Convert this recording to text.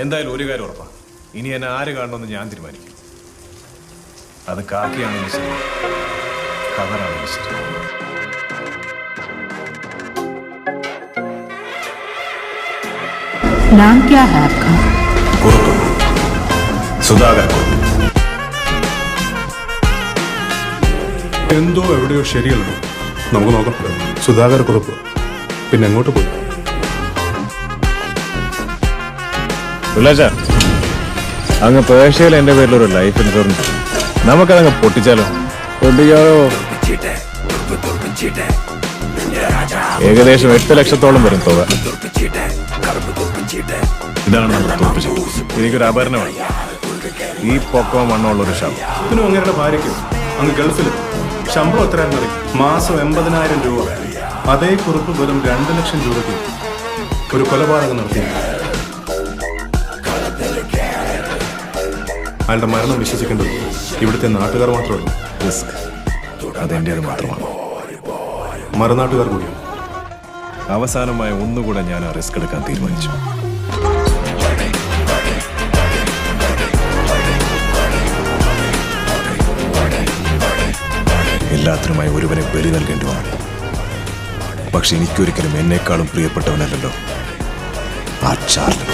എന്തായാലും ഒരു കാര്യം ഉറപ്പാണ്, ഇനി എന്നെ ആര് കാണണമെന്ന് ഞാൻ തീരുമാനിക്കും. അത് കാക്കിയാണെങ്കിലും ശരി, ഖദറാണെങ്കിലും ശരി. नाम क्या है आपका? കുറുപ്പ്, സുധാകർ കുറുപ്പ്. എന്തോ എവിടെയോ ശരിയല്ലോ. നമുക്ക് നോക്കാം. സുധാകർ കുറുപ്പ് പിന്നെ എങ്ങോട്ട് പോയി? അങ്ങ് പേർഷ്യയിൽ എന്റെ പേരിലൊരു ലൈഫ് ഇൻഷുറൻസ്, നമുക്കതങ്ങ് പൊട്ടിച്ചാലോ? ഏകദേശം 8 ലക്ഷത്തോളം വരും തുക. ഇതാണ് നമ്മുടെ തോൽപ്പിച്ചത്. എനിക്കൊരു ആഭരണമാണ്, ഈ പൊക്കവും മണ്ണമുള്ളൊരു ശവം. ഇതിനും അങ്ങനെയുള്ള ഭാര്യയ്ക്കും അങ്ങ് ഗൾഫിൽ ശമ്പളം എത്രയാണെന്ന് അറിയും? മാസം 80,000 രൂപ. അതേ കുറിപ്പ് വെറും 2 ലക്ഷം രൂപയ്ക്ക് ഒരു കൊലപാതകം നടത്തി. അയാളുടെ മരണം വിശ്വസിക്കേണ്ടത് ഇവിടുത്തെ നാട്ടുകാർ മാത്രമല്ല, റിസ്ക് അതെന്റേത് മാത്രമാണ്. മറുനാട്ടുകാർ കൂടിയാണ്. അവസാനമായി ഒന്നുകൂടെ ഞാൻ ആ റിസ്ക് എടുക്കാൻ തീരുമാനിച്ചു. എല്ലാത്തിനുമായി ഒരുവനെ ബലി നൽകേണ്ടി വന്നു. പക്ഷെ എനിക്കൊരിക്കലും എന്നെക്കാളും പ്രിയപ്പെട്ടവനല്ലല്ലോ ആ ചാർലി.